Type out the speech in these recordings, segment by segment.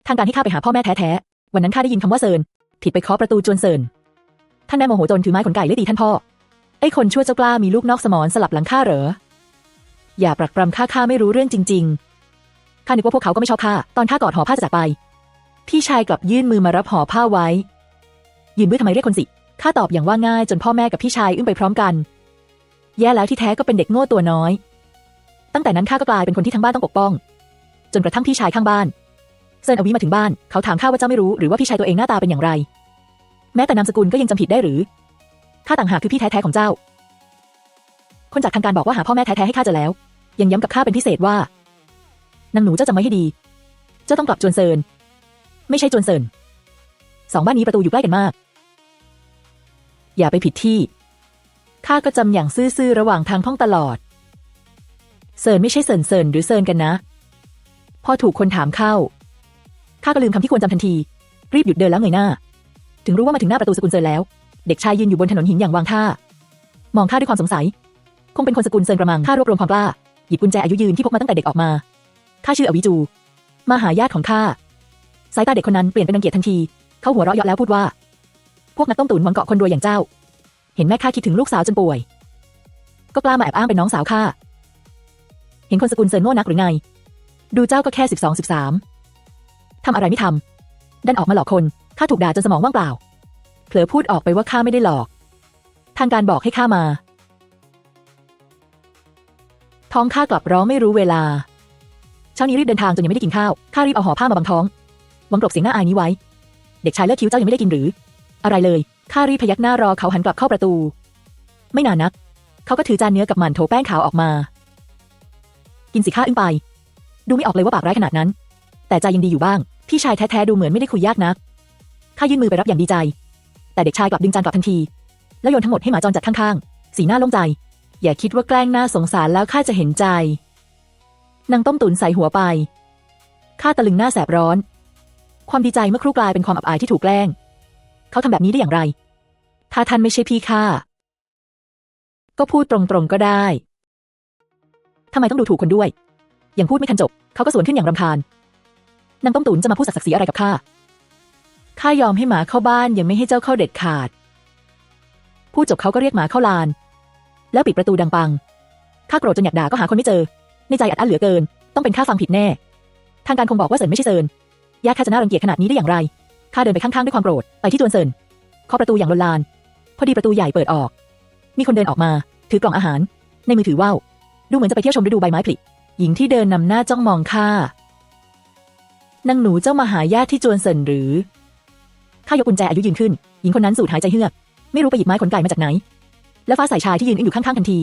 ทางการให้ข้าไปหาพ่อแม่แท้ๆวันนั้นข้าได้ยินคำว่าเซินผิดไปเคาะประตูจวนเซินท่านแม่โมโหจนถือไม้ขนไก่ไล่ตีท่านพ่อไอ้คนชั่วเจ้ากล้ามีลูกนอกสมรสลับหลังข้าเหรออย่าปรักปรำข้าไม่รู้เรื่องจริงๆข้านึกว่าพวกเขาก็ไม่ชอบข้าตอนข้ากอดห่อผ้าจะจากไปพี่ชายกลับยื่นมือมารับห่อผ้าไว้ยืนเบื้อทำไมเรียกคนสิข้าตอบอย่างว่าง่ายจนพ่อแม่กับพี่ชายอึ้งไปพร้อมกันแย่แล้วที่แท้ก็เป็นเด็กโง่ตัวน้อยตั้งแต่นั้นข้าก็กลายเป็นคนที่ทั้งบ้านต้องปกป้องจนกระทั่งพี่ชายข้างบ้านเซินอวีมาถึงบ้านเขาถามข้าว่าเจ้าไม่รู้หรือว่าพี่ชายตัวเองหน้าตาเป็นอย่างไรแม้แต่นามสกุลก็ยังจำผิดได้หรือข้าต่างหากคือพี่แท้ๆของเจ้าคนจากทางการบอกว่าหาพ่อแม่แท้ๆให้ข้าเจอแล้วยังย้ำกับข้าเป็นพิเศษว่านางหนูเจ้าจำไว้ให้ดีเจ้าต้องกลับจวนเซินไม่ใช่จวนเซินสองบ้านนี้ประตูอยู่ใกล้กันมากอย่าไปผิดที่ข้าก็จำอย่างซื่อๆระหว่างทางท่องตลอดเซินไม่ใช่เซินหรือเซินกันนะพอถูกคนถามเข้าข้าก็ลืมคำที่ควรจำทันทีรีบหยุดเดินแล้วเงยหน้าถึงรู้ว่ามาถึงหน้าประตูสกุลเซินแล้วเด็กชายยืนอยู่บนถนนหินอย่างวางท่ามองข้าด้วยความสงสัยคงเป็นคนสกุลเซินกระมังข้ารวบรวมความกล้าหยิบกุญแจอายุยืนที่พกมาตั้งแต่เด็กออกมาข้าชื่ออวิจูมาหาญาติของข้าสายตาเด็กคนนั้นเปลี่ยนเป็นรังเกียจทันทีเขาหัวเราะเยาะแล้วพูดว่าพวกนักต้มตุ๋นหวังเกาะคนรวยอย่างเจ้าเห็นแม่ข้าคิดถึงลูกสาวจนป่วยก็กล้ามาแอบอ้างเป็นน้องสาวข้าเห็นคนสกุลเซินโง่นักหรือไงดูเจ้าก็แค่12 13ทำอะไรไม่ทำดันออกมาหลอกคนข้าถูกด่าจนสมองว่างเปล่าเผลอพูดออกไปว่าข้าไม่ได้หลอกทางการบอกให้ข้ามาท้องข้ากลับร้องไม่รู้เวลาเช้านี้รีบเดินทางจนยังไม่ได้กินข้าวข้ารีบเอาห่อผ้ามาบังท้องหวังกลบเสียงหน้าอายนี้ไว้เด็กชายเลิกคิ้วเจ้ายังไม่ได้กินหรืออะไรเลยข้ารีบพยักหน้ารอเขาหันกลับเข้าประตูไม่นานนักเขาก็ถือจานเนื้อกับหมั่นโถแป้งขาวออกมากินสิข้าอึ้งไปดูไม่ออกเลยว่าปากร้ายขนาดนั้นแต่ใจยังดีอยู่บ้างพี่ชายแท้ๆดูเหมือนไม่ได้คุยยากนักข้ายื่นมือไปรับอย่างดีใจแต่เด็กชายกลับดึงจานกลับทันทีแล้วโยนทั้งหมดให้หมาจรจัดข้างๆสีหน้าโล่งใจอย่าคิดว่าแกล้งน่าสงสารแล้วข้าจะเห็นใจนางต้มตุ๋นใส่หัวไปข้าตะลึงหน้าแสบร้อนความดีใจเมื่อครู่กลายเป็นความอับอายที่ถูกแกล้งเขาทำแบบนี้ได้อย่างไรถ้าท่านไม่ใช่พี่ข้าก็พูดตรงๆก็ได้ทำไมต้องดูถูกคนด้วยยังพูดไม่ทันจบเขาก็สวนขึ้นอย่างรำคาญนางต้มตุ๋นจะมาพูดศักดิ์ศรีอะไรกับข้ายอมให้หมาเข้าบ้านยังไม่ให้เจ้าเข้าเด็ดขาดพูดจบเขาก็เรียกหมาเข้าลานแล้วปิดประตูดังปังข้าโกรธจนอยากด่าก็หาคนไม่เจอในใจอัดอั้นเหลือเกินต้องเป็นข้าฟังผิดแน่ทางการคงบอกว่าเซินไม่ใช่เซินญาติข้าจะน่ารังเกียจขนาดนี้ได้อย่างไรข้าเดินไปข้างๆด้วยความโกรธไปที่จวนเซินเคาะประตูอย่างลนลานพอดีประตูใหญ่เปิดออกมีคนเดินออกมาถือกล่องอาหารในมือถือว่าวดูเหมือนจะไปเที่ยวชมฤดูใบไม้ผลิหญิงที่เดินนำหน้าจ้องมองข้านางหนูเจ้ามาหาญาติที่จวนเซินหรือข้ายกกุญแจอายุยืนขึ้นหญิงคนนั้นสูดหายใจเฮือกไม่รู้ไปหยิบไม้ขนไก่มาจากไหนแล้วฟ้าใส่ชายที่ยืนอยู่ข้างๆทันที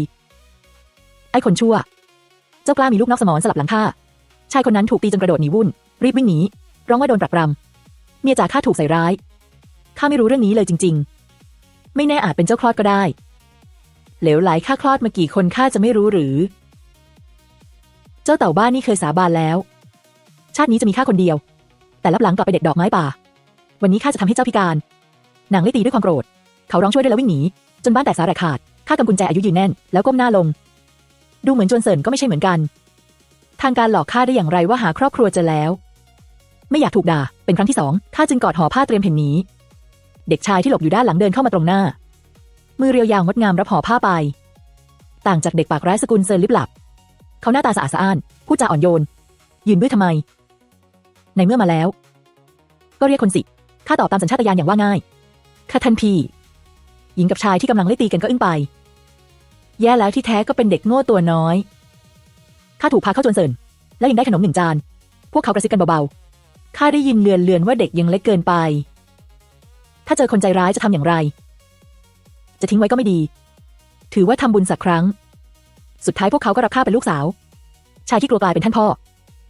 ไอ้คนชั่วเจ้ากล้ามีลูกนอกสมรสลับหลังข้าชายคนนั้นถูกตีจนกระโดดหนีวุ่นรีบวิ่งหนีร้องว่าโดนปรักปรำเมียจ๋าข้าถูกใส่ร้ายข้าไม่รู้เรื่องนี้เลยจริงๆไม่แน่อาจเป็นเจ้าคลอดก็ได้เหลวไหลข้าคลอดมากี่คนข้าจะไม่รู้หรือเจ้าเต่าบ้านนี่เคยสาบานแล้วชาตินี้จะมีข้าคนเดียวแต่ลับหลังกลับไปเด็ดดอกไม้ป่าวันนี้ข้าจะทำให้เจ้าพิการนางไล่ตีด้วยความโกรธเขาร้องช่วยด้วยแล้ววิ่งหนีจนบ้านแตกสาแหรกขาดข้ากำกุญแจอายุยืนแน่นแล้วก้มหน้าลงดูเหมือนจวนเซินก็ไม่ใช่เหมือนกันทางการหลอกข้าได้อย่างไรว่าหาครอบครัวเจอแล้วไม่อยากถูกด่าเป็นครั้งที่2ข้าจึงกอดห่อผ้าเตรียมเพ่นหนีเด็กชายที่หลบอยู่ด้านหลังเดินเข้ามาตรงหน้ามือเรียวยาวงดงามรับห่อผ้าไปต่างจากเด็กปากร้ายสกุลเซินลิบหลับเขาหน้าตาสะอาดสะอ้านพูดจาอ่อนโยนยืนบื้อทำไมในเมื่อมาแล้วก็เรียกคนสิข้าตอบตามสัญชาตญาณอย่างว่าง่ายข้าท่านพี่หญิงกับชายที่กำลังไล่ตีกันก็อึ้งไปแย่แล้วที่แท้ก็เป็นเด็กโง่ตัวน้อยข้าถูกพาเข้าจวนเซินและยังได้ขนม1 จานพวกเขากระซิบกันเบาๆข้าได้ยินเลือนว่าเด็กยังเล็กเกินไปถ้าเจอคนใจร้ายจะทำอย่างไรจะทิ้งไว้ก็ไม่ดีถือว่าทำบุญสักครั้งสุดท้ายพวกเขาก็รับข้าเป็นลูกสาวชายที่กลัวกลายเป็นท่านพ่อ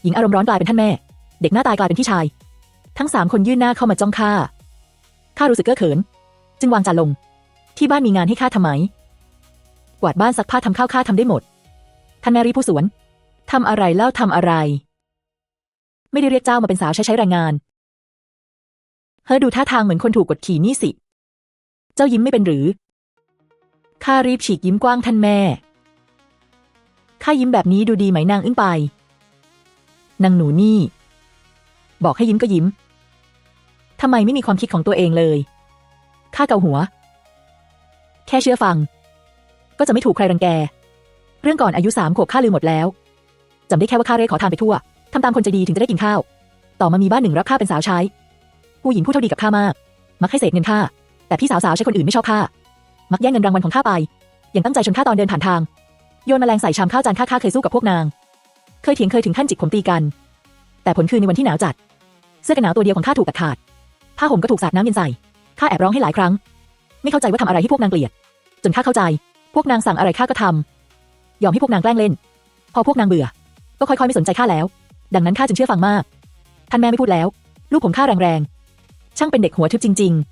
หญิงอารมณ์ร้อนกลายเป็นท่านแม่เด็กหน้าตายกลายเป็นพี่ชายทั้ง3 คนยื่นหน้าเข้ามาจ้องข้ารู้สึกเก้อเขินจึงวางจานลงที่บ้านมีงานให้ข้าทำไหมกวาดบ้านซักผ้าทำข้าวข้าทำได้หมดท่านแม่รีผู้สวนทำอะไรเล่าทำอะไรไม่ได้เรียกเจ้ามาเป็นสาวใช้แรงงานดูท่าทางเหมือนคนถูกกดขี่นี่สิเจ้ายิ้มไม่เป็นหรือข้ารีบฉีกยิ้มกว้างท่านแม่ข้ายิ้มแบบนี้ดูดีไหมนางอึ้งไปนางหนูนี่ บอกให้ยิ้มก็ยิ้มทำไมไม่มีความคิดของตัวเองเลยข้าเกาหัวแค่เชื่อฟังก็จะไม่ถูกใครรังแกเรื่องก่อนอายุ3 ขวบข้าลืมหมดแล้วจำได้แค่ว่าข้าเร่ขอทานไปทั่วทำตามคนใจดีถึงจะได้กินข้าวต่อมามีบ้านหนึ่งรับข้าเป็นสาวใช้ผู้หญิงผู้เท่าดีกับข้ามากมักให้เศษเงินข้าแต่พี่สาวใช้คนอื่นไม่ชอบข้ามักแย่งเงินรางวัลของข้าไปยังตั้งใจชนข้าตอนเดินผ่านทางโยนแมลงใส่ชามข้าวจานข้าเคยสู้กับพวกนางเคยเถียงเคยถึงขั้นจิกผมตีกันแต่ผลคือในวันที่หนาวจัดเสื้อกันหนาวตัวเดียวของข้าถูกตัดขาดผ้าห่มก็ถูกสาดน้ำเย็นใส่ข้าแอบร้องให้หลายครั้งไม่เข้าใจว่าทำอะไรให้พวกนางเกลียดจนข้าเข้าใจพวกนางสั่งอะไรข้าก็ทำยอมให้พวกนางแกล้งเล่นพอพวกนางเบื่อก็ค่อยๆไม่สนใจข้าแล้วดังนั้นข้าจึงเชื่อฟังมากท่านแม่ไม่พูดแล้วลูกผมข้าแรงๆช่างเป็นเด็กหัวทึบจริงๆ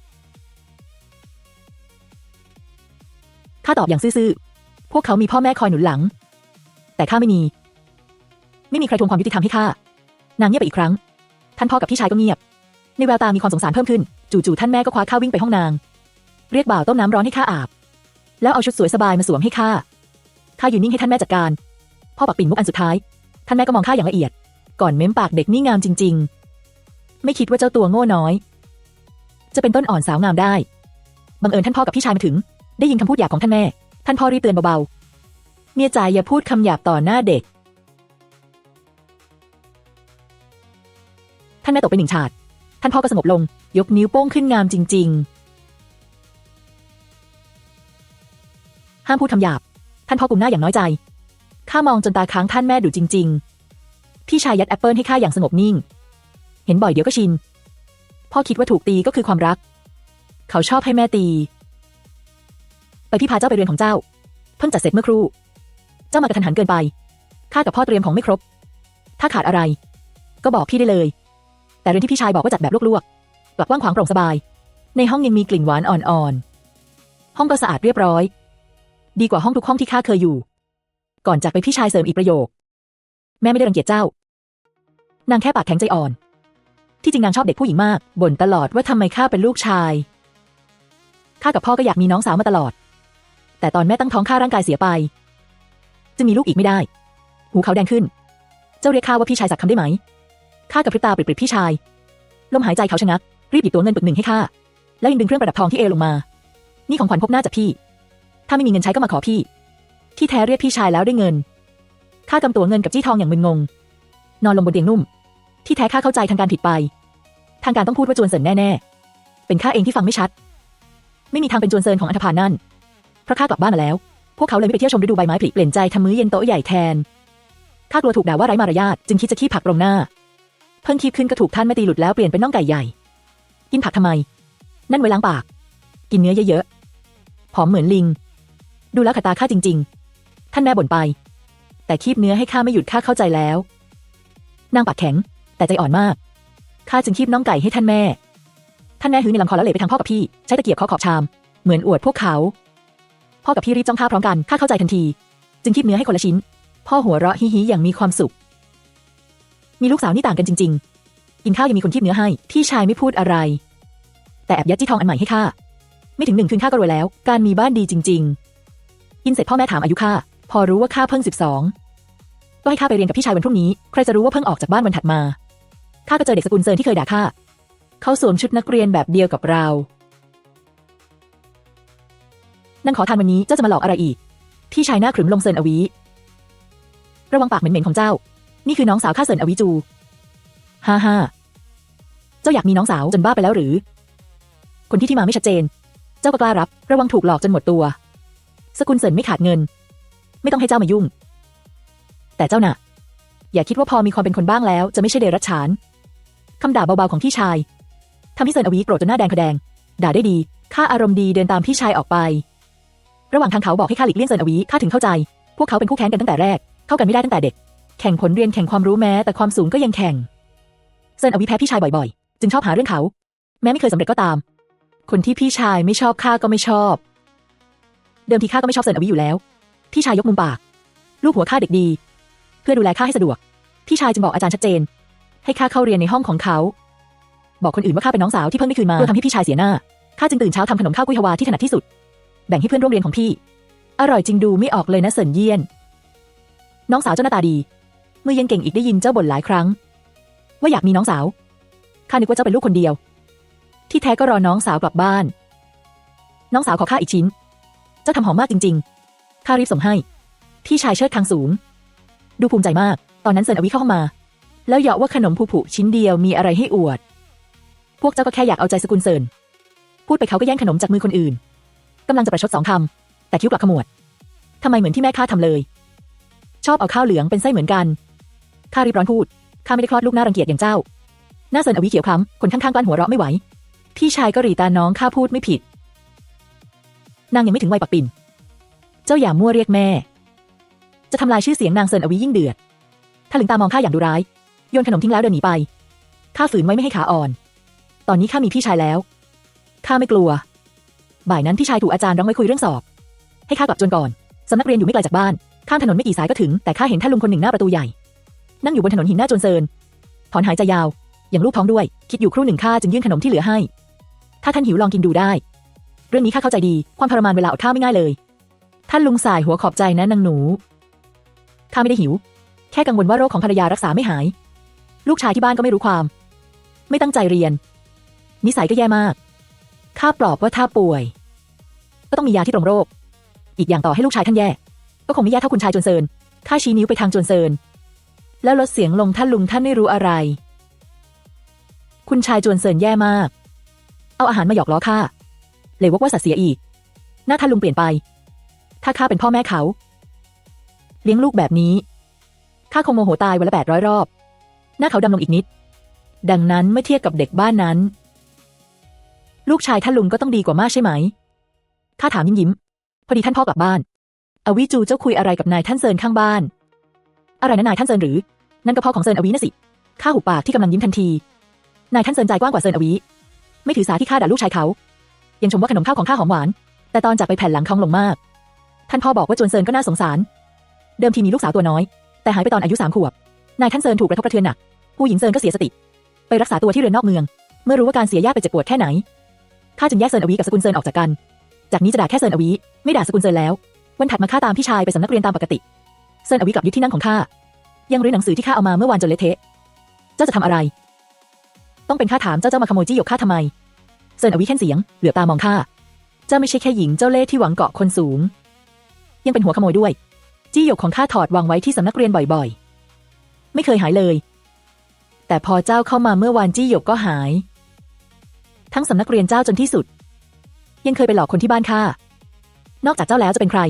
ข้าตอบอย่างซื่อๆพวกเขามีพ่อแม่คอยหนุนหลังแต่ข้าไม่มีใครทวงความยุติธรรมให้ข้านางเงียบไปอีกครั้งท่านพ่อกับพี่ชายก็เงียบในแววตามีความสงสารเพิ่มขึ้นจู่ๆท่านแม่ก็คว้าข้าวิ่งไปห้องนางเรียกบ่าวต้มน้ำร้อนให้ข้าอาบแล้วเอาชุดสวยสบายมาสวมให้ข้ายืนนิ่งให้ท่านแม่จัดการพ่อปักปิ่นมุกอันสุดท้ายท่านแม่ก็มองข้าอย่างละเอียดก่อนเม้มปากเด็กนี่งามจริงๆไม่คิดว่าเจ้าตัวโง่น้อยจะเป็นต้นอ่อนสาวงามได้บังเอิญท่านพ่อกับพี่ชายมาถึงได้ยินคำพูดหยาบของท่านแม่ท่านพ่อรีบเตือนเบาๆเมียจ๋าอย่าพูดคำหยาบต่อหน้าเด็กท่านแม่ตกไป1 ฉาดท่านพ่อก็สงบลงยกนิ้วโป้งขึ้นงามจริงๆห้ามพูดคำหยาบท่านพ่อกุมหน้าอย่างน้อยใจข้ามองจนตาค้างท่านแม่ดุจริงๆพี่ชายยัดแอปเปิลให้ข้าอย่างสงบนิ่งเห็นบ่อยเดี๋ยวก็ชินพ่อคิดว่าถูกตีก็คือความรักเขาชอบให้แม่ตีไปพี่พาเจ้าไปเรือนของเจ้าเพิ่งจัดเสร็จเมื่อครู่เจ้ามากระทันหันเกินไปข้ากับพ่อเตรียมของไม่ครบถ้าขาดอะไรก็บอกพี่ได้เลยแต่เรือนที่พี่ชายบอกว่าจัดแบบลวกๆกลับกว้างขวางโปร่งสบายในห้องยังมีกลิ่นหวานอ่อนๆห้องก็สะอาดเรียบร้อยดีกว่าห้องทุกห้องที่ข้าเคยอยู่ก่อนจากไปพี่ชายเสริมอีกประโยคแม่ไม่ได้รังเกียจเจ้านางแค่ปากแข็งใจอ่อนที่จริงนางชอบเด็กผู้หญิงมากบ่นตลอดว่าทำไมข้าเป็นลูกชายข้ากับพ่อก็อยากมีน้องสาวมาตลอดแต่ตอนแม่ตั้งท้องข้าร่างกายเสียไปจึงมีลูกอีกไม่ได้หูเขาแดงขึ้นเจ้าเรียกข้าว่าพี่ชายสักคำได้ไหมข้ากับพริบตาปริบๆพี่ชายลมหายใจเขาชะงักรีบหยิบตัวเงินปึก1ให้ข้าแล้วยังดึงเครื่องประดับทองที่เอวลงมานี่ของขวัญพบหน้าจากพี่ถ้าไม่มีเงินใช้ก็มาขอพี่ที่แท้เรียกพี่ชายแล้วได้เงินข้ากำตัวเงินกับจี้ทองอย่างมึนงงนอนลงบนเตียงนุ่มที่แท้ข้าเข้าใจทางการผิดไปทางการต้องพูดว่าจวนเซินแน่ๆเป็นข้าเองที่ฟังไม่ชัดไม่มีทางเป็นจวนเซินของอันธพาลนั่นเพราะข้ากลับบ้านมาแล้วพวกเขาเลยไม่ไปเที่ยวชมฤดูใบไม้ผลิเปลี่ยนใจทำมื้อเย็นโต๊ะใหญ่แทนข้ากลัวถูกด่าว่าไร้มารยาทจึงคิดจะขี้ผักตรงหน้าเพิ่งคีบขึ้นก็ถูกท่านแม่ตีหลุดแล้วเปลี่ยนเป็นน่องไก่ใหญ่กินผักทำไมนั่นไว้ล้างปากกินเนื้อเยอะๆผอมเหมือนลิงดูแล้วขัดตาข้าจริงๆท่านแม่บ่นไปแต่คีบเนื้อให้ข้าไม่หยุดข้าเข้าใจแล้วนางปากแข็งแต่ใจอ่อนมากข้าจึงคีบน่องไก่ให้ท่านแม่หื้อในลำคอแล้วเหลไปทางพ่อกับพี่ใช้ตะเกียบเคาะขอบชามเหมือนอวดพวกเขาพ่อกับพี่รีบจ้องข้าพร้อมกันข้าเข้าใจทันทีจึงคีบเนื้อให้คนละชิ้นพ่อหัวเราะฮิฮิอย่างมีความสุขมีลูกสาวนี่ต่างกันจริงๆกินข้าวยังมีคนคีบเนื้อให้พี่ชายไม่พูดอะไรแต่แอบยัดจี้ทองอันใหม่ให้ข้าไม่ถึง1 คืนข้าก็รวยแล้วการมีบ้านดีจริงๆกินเสร็จพ่อแม่ถามอายุข้าพอรู้ว่าข้าเพิ่ง12ก็ให้ข้าไปเรียนกับพี่ชายวันพรุ่งนี้ใครจะรู้ว่าเพิ่งออกจากบ้านวันถัดมาข้าก็เจอเด็กสกุลเซินที่เคยด่าข้าเขาสวมชุดนักเรียนแบบเดียวกับเรานั่งขอทานวันนี้เจ้าจะมาหลอกอะไรอีกพี่ชายหน้าขรึมลงเซินอวีระวังปากเหม็นๆของเจ้านี่คือน้องสาวข้าเซินอวีจูฮ่าเจ้าอยากมีน้องสาวจนบ้าไปแล้วหรือคนที่มาไม่ชัดเจนเจ้าก็กล้ารับระวังถูกหลอกจนหมดตัวสกุลเซินไม่ขาดเงินไม่ต้องให้เจ้ามายุ่งแต่เจ้าน่ะอย่าคิดว่าพอมีความเป็นคนบ้างแล้วจะไม่ใช่เดรัจฉานคำด่าเบาๆของพี่ชายทำให้เซินอวีโกรธจนหน้าแดงแดงด่าได้ดีข้าอารมณ์ดีเดินตามพี่ชายออกไประหว่างทางเขาบอกให้ข้าหลีกเลี่ยงเซินอวีข้าถึงเข้าใจพวกเขาเป็นคู่แข่งกันตั้งแต่แรกเข้ากันไม่ได้ตั้งแต่เด็กแข่งผลเรียนแข่งความรู้แม้แต่ความสูงก็ยังแข่งเซินอวีแพ้พี่ชายบ่อยๆจึงชอบหาเรื่องเขาแม้ไม่เคยสำเร็จก็ตามคนที่พี่ชายไม่ชอบข้าก็ไม่ชอบเดิมทีข้าก็ไม่ชอบเซินอวีอยู่แล้วพี่ชายยกมุมปากลูกหัวข้าเด็กดีเพื่อดูแลข้าให้สะดวกพี่ชายจึงบอกอาจารย์ชัดเจนให้ข้าเข้าเรียนในห้องของเขาบอกคนอื่นว่าข้าเป็นน้องสาวที่เพิ่งได้คืนมากลัวทำให้พี่ชายเสียหน้าข้าจึงตื่นเช้าทำขนมข้าวกุ้ยฮวาที่ถนัดที่สุดแบ่งให้เพื่อนร่วมเรียนของพี่อร่อยจริงดูไม่ออกเลยนะเซินเยี่ยนน้องสาวเจ้าหน้าตาดีมือยังเก่งอีกได้ยินเจ้าบ่นหลายครั้งว่าอยากมีน้องสาว ข้านึกว่าเจ้าเป็นลูกคนเดียวที่แท้ก็รอน้องสาวกลับบ้านน้องสาวขอข้าอีกชิ้นเจ้าทำหอมมากจริงๆข้ารีบส่งให้พี่ชายเชิดคางสูงดูภูมิใจมากตอนนั้นเซินอวิเข้ามาแล้วเหยาะว่าขนมผูๆชิ้นเดียวมีอะไรให้อวดพวกเจ้าก็แค่อยากเอาใจสกุลเซินพูดไปเขาก็แย่งขนมจากมือคนอื่นกำลังจะประชด2 คำแต่คิ้วกลับขมวดทำไมเหมือนที่แม่ข้าทำเลยชอบเอาข้าวเหลืองเป็นไส้เหมือนกันข้ารีบร้อนพูดข้าไม่ได้คลอดลูกน่ารังเกียจอย่างเจ้าหน้าเซินอวิเขียวคล้ำคนข้างๆกลั้นหัวเราะไม่ไหวพี่ชายก็หรี่ตาน้องข้าพูดไม่ผิดนางยังไม่ถึงวัยปักปิ่นเจ้าอย่ามั่วเรียกแม่จะทำลายชื่อเสียงนางเซินอวิยิ่งเดือดถ้าหลึงตามองข้าอย่างดุร้ายโยนขนมทิ้งแล้วเดินหนีไปข้าฝืนไว้ไม่ให้ขาอ่อนตอนนี้ข้ามีพี่ชายแล้วข้าไม่กลัวบ่ายนั้นพี่ชายถูกอาจารย์ร้องไว้คุยเรื่องสอบให้ข้ากลับจวนก่อนสำนักเรียนอยู่ไม่ไกลจากบ้านข้ามถนนไม่กี่สายก็ถึงแต่ข้าเห็นท่านลุงคนหนึ่งหน้าประตูใหญ่นั่งอยู่บนถนนหินหน้าจวนเซินถอนหายใจยาวอย่างลูกท้องด้วยคิดอยู่ครู่หนึ่งข้าจึงยื่นขนมที่เหลือให้ถ้าท่านหิวลองกินดูได้เรื่องนี้ข้าเข้าใจดีความทรมานเวลาอดข้าวไม่ง่ายเลยท่านลุงสายหัวขอบใจนะนางหนูข้าไม่ได้หิวแค่กังวลว่าโรคของภรรยารักษาไม่หายลูกชายที่บ้านก็ไม่รู้ความไม่ตั้งใจเรียนนิสัยก็แย่มากข้าปลอบว่าถ้าป่วยก็ต้องมียาที่ตรงโรคอีกอย่างต่อให้ลูกชายท่านแย่ก็คงไม่แย่เท่าคุณชายจวนเซินข้าชี้นิ้วไปทางจวนเซินแล้วลดเสียงลงท่านลุงท่านไม่รู้อะไรคุณชายจวนเซินแย่มากเอาอาหารมาหยอกล้อข้าเลยวกว่าสัตว์เสียอีกหน้าท่านลุงเปลี่ยนไปถ้าข้าเป็นพ่อแม่เขาเลี้ยงลูกแบบนี้ข้าคงโมโหตายวันละ800 รอบหน้าเขาดำลงอีกนิดดังนั้นเมื่อเทียบกับเด็กบ้านนั้นลูกชายท่านลุงก็ต้องดีกว่ามากใช่ไหมข้าถามยิ้มพอดีท่านพ่อกลับบ้านอวิจูเจ้าคุยอะไรกับนายท่านเซินข้างบ้านอะไรนะนายท่านเซินหรือนั่นก็พ่อของเซินอวิน่ะสิข้าหุบปากที่กำลังยิ้มทันทีนายท่านเซินใจกว้างกว่าเซินอวิไม่ถือสาที่ข้าด่าลูกชายเขายังชมว่าขนมข้าวของข้าหอมหวานแต่ตอนจากไปแผ่นหลังคองลงมากท่านพ่อบอกว่าจวนเซินก็น่าสงสารเดิมทีมีลูกสาวตัวน้อยแต่หายไปตอนอายุ3 ขวบนายท่านเซินถูกกระทบกระเทือนหนักผู้หญิงเซินก็เสียสติไปรักษาตัวที่เรือนนอกเมืองเมื่อรู้ว่าการเสียญาติไปเจ็บปวดแค่ไหนข้าจึงแยกเซินอวิกับสกุลเซินออกจากกันจากนี้จะด่าแค่เซินอวิไม่ด่าสกุลเซินแล้ววันถัดมาข้าตามพี่ชายไปสำนักเรียนตามปกติเซินอวิกลับยึดที่นั่งของข้ายังรื้อหนังสือที่ข้าเอามาเมื่อวานจนเละเทะเจ้าจะทำอะไรต้องเป็นข้าถามเจ้ามาขโมยจี้หยกข้าทำไมเซินอวิแค่เสียงเหลือบตามองข้าเจ้าไม่ใช่แค่หญิงเจ้าเล่ห์ที่หวังเกาะคนสูงยังเป็นหัวขโมยด้วยจี้หยกของข้าถอดวางไว้ที่สำนักเรียนบ่อยๆไม่เคยหายเลยแต่พอเจ้าเข้ามาเมื่อวานจี้หยกก็หายทั้งสำนักเรียนเจ้าจนที่สุดยังเคยไปหลอกคนที่บ้านข้านอกจากเจ้าแล้วจะเป็นใคร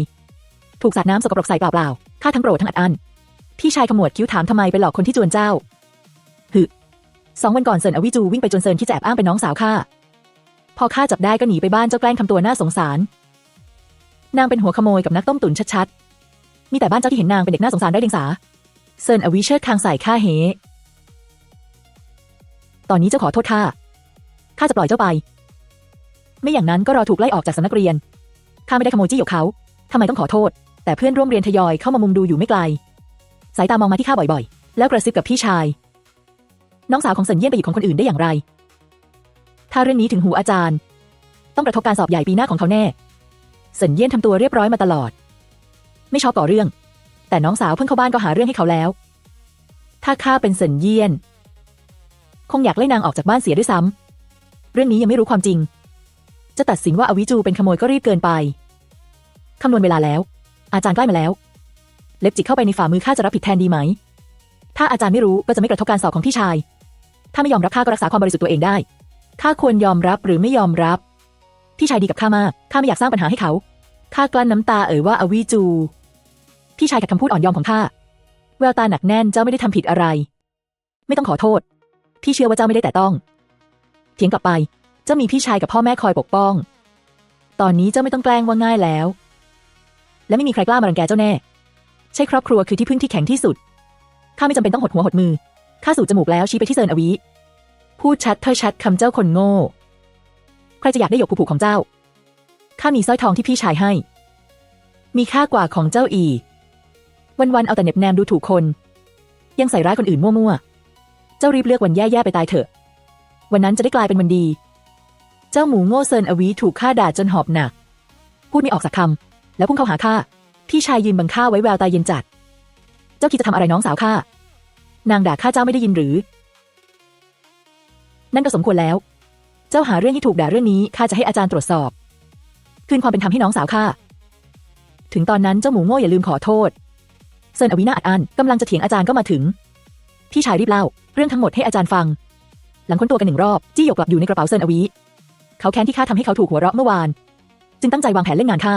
ถูกสาดน้ำสกปรกใส่เปล่าๆข้าทั้งโกรธทั้งอัดอั้นพี่ชายขมวดคิ้วถามทำไมไปหลอกคนที่จวนเจ้า2 วันก่อนเซินอวิจูวิ่งไปจวนเซินที่จะแอบอ้างเป็นน้องสาวข้าพอข้าจับได้ก็หนีไปบ้านเจ้าแกล้งทำตัวน่าสงสารนางเป็นหัวขโมยกับนักต้มตุ๋นชัดๆมีแต่บ้านเจ้าที่เห็นนางเป็นเด็กน่าสงสารได้เดียงสาเซินอวิเชิดคางใส่ข้าเฮตอนนี้เจ้าขอโทษข้าจะปล่อยเจ้าไปไม่อย่างนั้นก็รอถูกไล่ออกจากสำนักเรียนข้าไม่ได้ขโมยจี้หยกเขาทำไมต้องขอโทษแต่เพื่อนร่วมเรียนทยอยเข้ามามุงดูอยู่ไม่ไกลสายตามองมาที่ข้าบ่อยๆแล้วกระซิบกับพี่ชายน้องสาวของเซินเยี่ยนไปหยิบของคนอื่นได้อย่างไรถ้าเรื่องนี้ถึงหูอาจารย์ต้องกระทบการสอบใหญ่ปีหน้าของเขาแน่เซินเยี่ยนทำตัวเรียบร้อยมาตลอดไม่ชอบก่อเรื่องแต่น้องสาวเพิ่งเข้าบ้านก็หาเรื่องให้เขาแล้วถ้าข้าเป็นเซินเยี่ยนคงอยากไล่นางออกจากบ้านเสียด้วยซ้ำเรื่องนี้ยังไม่รู้ความจริงจะตัดสินว่าอวิจูเป็นขโมยก็รีบเกินไปคำนวณเวลาแล้วอาจารย์ใกล้มาแล้วเล็บจิกเข้าไปในฝ่ามือข้าจะรับผิดแทนดีไหมถ้าอาจารย์ไม่รู้ก็จะไม่กระทบการสอบของพี่ชายถ้าไม่ยอมรับข้าก็รักษาความบริสุทธิ์ตัวเองได้ข้าควรยอมรับหรือไม่ยอมรับพี่ชายดีกับข้ามากข้าไม่อยากสร้างปัญหาให้เขาข้ากลั้นน้ำตาว่าอวิจูพี่ชายขัดคำพูดอ่อนยอมของข้าแววตาหนักแน่นเจ้าไม่ได้ทำผิดอะไรไม่ต้องขอโทษพี่เชื่อว่าเจ้าไม่ได้แตะต้องเถียงกลับไปเจ้ามีพี่ชายกับพ่อแม่คอยปกป้องตอนนี้เจ้าไม่ต้องแกล้งว่าง่ายแล้วและไม่มีใครกล้ามารังแกเจ้าแน่ใช่ครอบครัวคือที่พึ่งที่แข็งที่สุดข้าไม่จำเป็นต้องหดหัวหดมือข้าสูดจมูกแล้วชี้ไปที่เซินอวิพูดชัดถ้อยชัดคำเจ้าคนโง่ใครจะอยากได้หยกผูกของเจ้าข้ามีสร้อยทองที่พี่ชายให้มีค่ากว่าของเจ้าอีกวันๆเอาแต่เน็บแนมดูถูกคนยังใส่ร้ายคนอื่นมั่วๆเจ้ารีบเลือกวันแย่ๆไปตายเถอะวันนั้นจะได้กลายเป็นวันดีเจ้าหมูโง่เซินอวิถูกข้าด่าจนหอบหนักพูดไม่ออกสักคำแล้วพุ่งเข้าหาข้าพี่ชายยืนบังข้าไว้แววตาเย็นจัดเจ้าคิดจะทำอะไรน้องสาวข้านางด่าข้าเจ้าไม่ได้ยินหรือ นั่นก็สมควรแล้วเจ้าหาเรื่องที่ถูกด่าเรื่องนี้ข้าจะให้อาจารย์ตรวจสอบคืนความเป็นธรรมให้น้องสาวข้าถึงตอนนั้นเจ้าหมูโง่อย่าลืมขอโทษเซินอวีน่าอัดอั้นกำลังจะเถียงอาจารย์ก็มาถึงพี่ชายรีบเล่าเรื่องทั้งหมดให้อาจารย์ฟังหลังค้นตัวกัน1 รอบจี้หยกกลับอยู่ในกระเป๋าเซินอวีเขาแค้นที่ข้าทำให้เขาถูกหัวเราะเมื่อวานจึงตั้งใจวางแผนเล่นงานข้า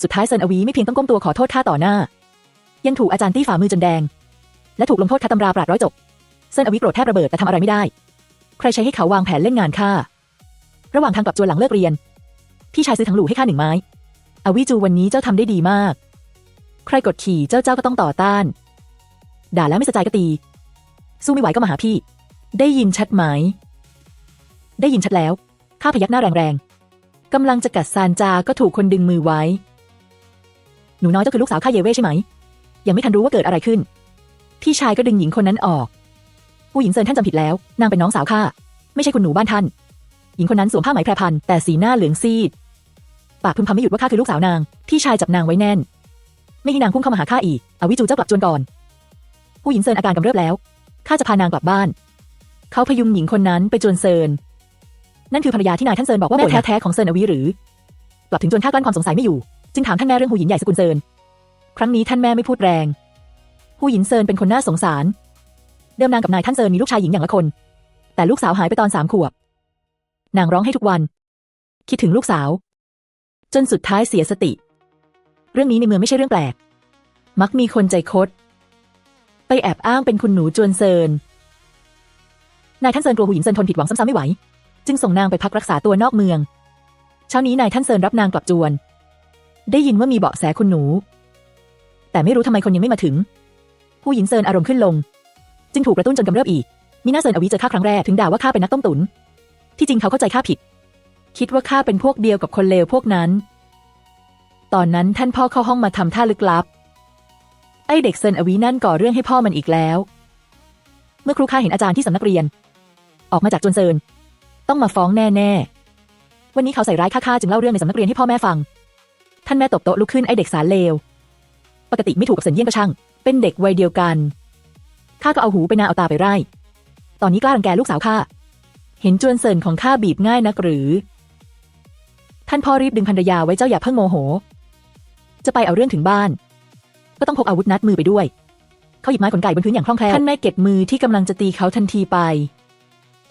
สุดท้ายเซินอวีไม่เพียงต้องก้มตัวขอโทษข้าต่อหน้ายังถูกอาจารย์ตี้ฝ่ามือจนแดงและถูกลงโทษคัดตำราปราดร้อยจบเซินอวีโกรธแทบระเบิดแต่ทำอะไรไม่ได้ใครใช้ให้เขาวางแผนเล่นงานข้าระหว่างทางกลับจวนหลังเลิกเรียนพี่ชายซื้อถังหลู่ให้ข้า1 ไม้อวิจูวันนี้เจ้าทำได้ดีมากใครกดขี่เจ้าก็ต้องต่อต้านด่าแล้วไม่สะใจก็ตีสู้ไม่ไหวก็มาหาพี่ได้ยินชัดไหมได้ยินชัดแล้วข้าพยักหน้าแรงๆกำลังจะกัดซานจาก็ถูกคนดึงมือไว้หนูน้อยเจ้าคือลูกสาวข้าเยเว่ใช่ไหมยังไม่ทันรู้ว่าเกิดอะไรขึ้นพี่ชายก็ดึงหญิงคนนั้นออกผู้หญิงเซินท่านจำผิดแล้วนางเป็นน้องสาวข้าไม่ใช่คุณหนูบ้านท่านหญิงคนนั้นสวมผ้าไหมแพรพันแต่สีหน้าเหลืองซีดปากพึมพำไม่หยุดว่าข้าคือลูกสาวนางพี่ชายจับนางไว้แน่นไม่ให้นางพุ่งเข้ามาหาข้าอีกอวิจูเจ้ากลับจวนก่อนผู้หญิงเซินอาการกำเริบแล้วข้าจะพานางกลับบ้านเขาพยุงหญิงคนนั้นไปจวนเซินนั่นคือภรรยาที่นายท่านเซินบอกว่าแม่แท้ๆของเซินอวีหรือกลับถึงจวนข้ากลั้นความสงสัยไม่อยู่จึงถามท่านแม่เรื่องหูหญินใหญ่สกุลเซินครั้งนี้ท่านแม่ไม่พูดแรงหูหญินเซินเป็นคนน่าสงสารเดิมนางกับนายท่านเซินมีลูกชายหญิงอย่างละคนแต่ลูกสาวหายไปตอน3 ขวบนางร้องให้ทุกวันคิดถึงลูกสาวจนสุดท้ายเสียสติเรื่องนี้ในเมืองไม่ใช่เรื่องแปลกมักมีคนใจคดไปแอบอ้างเป็นคุณหนูจวนเซินนายท่านเซินกลัวหูหญินเซินทนผิดหวังซ้ำๆไม่ไหวจึงส่งนางไปพักรักษาตัวนอกเมืองเช้านี้นายท่านเซินรับนางกลับจวนได้ยินว่ามีเบาะแสคุณหนูแต่ไม่รู้ทำไมคนยังไม่มาถึงหูหญินเซินอารมณ์ขึ้นลงจึงถูกกระตุ้นจนกำเริบอีกมิน่าเซินอวีเจอข้าครั้งแรกถึงด่าว่าข้าเป็นนักต้มตุ๋นที่จริงเขาเข้าใจข้าผิดคิดว่าข้าเป็นพวกเดียวกับคนเลวพวกนั้นตอนนั้นท่านพ่อเข้าห้องมาทำท่าลึกลับไอเด็กเซินอวีนั่นก่อเรื่องให้พ่อมันอีกแล้วเมื่อครูข้าเห็นอาจารย์ที่สำนักเรียนออกมาจากจวนเซินต้องมาฟ้องแน่ๆวันนี้เขาใส่ร้ายข้าจึงเล่าเรื่องในสำนักเรียนให้พ่อแม่ฟังท่านแม่ตบโต๊ะลุกขึ้นไอเด็กสารเลวปกติไม่ถูกกับเซินเยี่ยงก็ช่างเป็นเด็กวัยเดียวกันข้าก็เอาหูไปนาเอาตาไปไร่ตอนนี้กล้ารังแกลูกสาวข้าเห็นจวนเซินของข้าบีบง่ายนักหรือท่านพ่อรีบดึงภรรยาไว้เจ้าอย่าเพิ่งโมโหจะไปเอาเรื่องถึงบ้านก็ต้องพกอาวุธนัดมือไปด้วยเขาหยิบไม้ขนไก่บนพื้นอย่างคล่องแคล่วท่านแม่เก็บมือที่กำลังจะตีเขาทันทีไป